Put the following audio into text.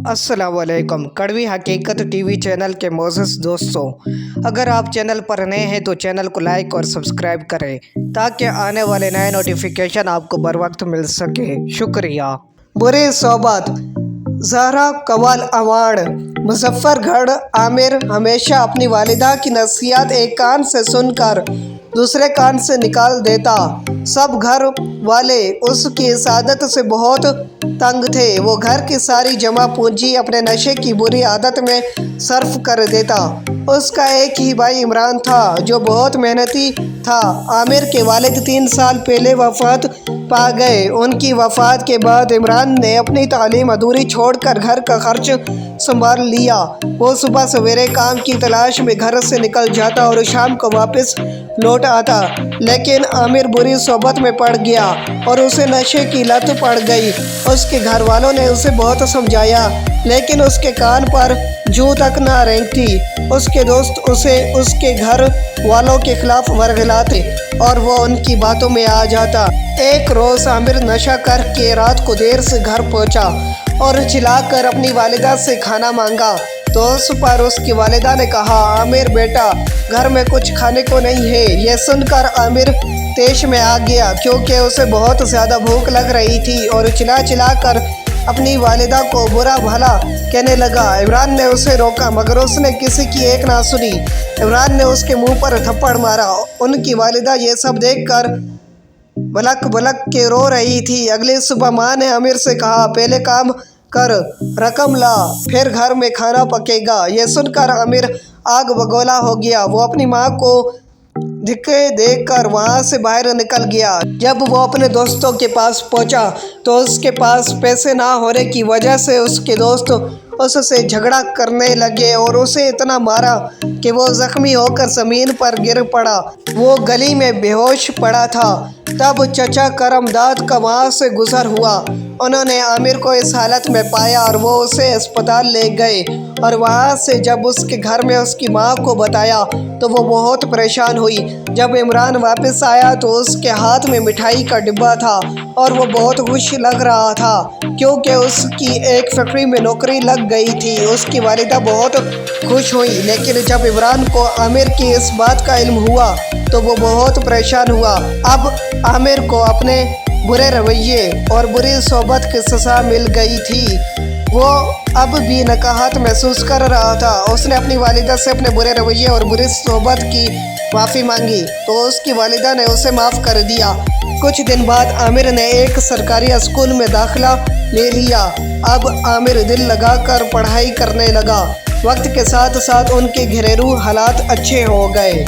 अस्सलाम वालेकुम। कड़वी हकीकत टीवी चैनल के मोअज़्ज़ज़ दोस्तों, अगर आप चैनल पर नए हैं तो चैनल को लाइक और सब्सक्राइब करें ताकि आने वाले नए नोटिफिकेशन आपको बर वक्त मिल सके। शुक्रिया। बुरी सोबत। ज़हरा कवाल अवार्ड। मुजफ्फरगढ़। आमिर हमेशा अपनी वालिदा की नसीहत एक कान से सुनकर दूसरे कान से निकाल देता। सब घर वाले उसकी इस आदत से बहुत तंग थे। वो घर की सारी जमा पूंजी अपने नशे की बुरी आदत में सर्फ कर देता। उसका एक ही भाई इमरान था जो बहुत मेहनती था। आमिर के वालिद 3 साल पहले वफ़ात पा गए। उनकी वफ़ात के बाद इमरान ने अपनी तालीम अधूरी छोड़कर घर का खर्च संभाल लिया। वो सुबह सवेरे काम की तलाश में घर से निकल जाता और शाम को वापस लौट आता, लेकिन आमिर बुरी सोबत में पड़ गया और उसे नशे की लत पड़ गई। उसके घर वालों ने उसे बहुत समझाया, लेकिन उसके कान पर जूं तक ना रेंगती। उसके दोस्त उसे उसके घर वालों के खिलाफ वर्गलाते और वो उनकी बातों में आ जाता। एक रोज़ आमिर नशा करके रात को देर से घर पहुंचा और चिल्लाकर अपनी वालिदा से खाना मांगा तो उस पर उसकी वालिदा ने कहा, आमिर बेटा, घर में कुछ खाने को नहीं है। यह सुनकर आमिर तेश में आ गया क्योंकि उसे बहुत ज़्यादा भूख लग रही थी और चिल्ला कर अपनी वालिदा को बुरा भला कहने लगा। इमरान ने उसे रोका मगर उसने किसी की एक ना सुनी। इमरान ने उसके मुंह पर थप्पड़ मारा। उनकी वालिदा ये सब देखकर बलक बलक के रो रही थी। अगली सुबह माँ ने आमिर से कहा, पहले काम कर, रकम ला, फिर घर में खाना पकेगा। यह सुनकर आमिर आग बगोला हो गया। वो अपनी माँ को धिक्के देकर वहाँ से बाहर निकल गया। जब वो अपने दोस्तों के पास पहुँचा तो उसके पास पैसे ना होने की वजह से उसके दोस्त उससे झगड़ा करने लगे और उसे इतना मारा कि वो जख्मी होकर ज़मीन पर गिर पड़ा। वो गली में बेहोश पड़ा था। तब चचा करमदाद का वहाँ से गुजर हुआ। उन्होंने आमिर को इस हालत में पाया और वो उसे अस्पताल ले गए और वहाँ से जब उसके घर में उसकी माँ को बताया तो वो बहुत परेशान हुई। जब इमरान वापस आया तो उसके हाथ में मिठाई का डिब्बा था और वो बहुत खुश लग रहा था क्योंकि उसकी एक फैक्ट्री में नौकरी लग गई थी। उसकी वालिदा बहुत खुश हुई, लेकिन जब इमरान को आमिर की इस बात का इल्म हुआ तो वो बहुत परेशान हुआ। अब आमिर को अपने बुरे रवैये और बुरी सोबत की सज़ा मिल गई थी। वो अब भी नकाहत महसूस कर रहा था। उसने अपनी वालिदा से अपने बुरे रवैये और बुरी सोबत की माफ़ी मांगी तो उसकी वालिदा ने उसे माफ़ कर दिया। कुछ दिन बाद आमिर ने एक सरकारी स्कूल में दाखिला ले लिया। अब आमिर दिल लगाकर पढ़ाई करने लगा। वक्त के साथ साथ उनके घरेलू हालात अच्छे हो गए।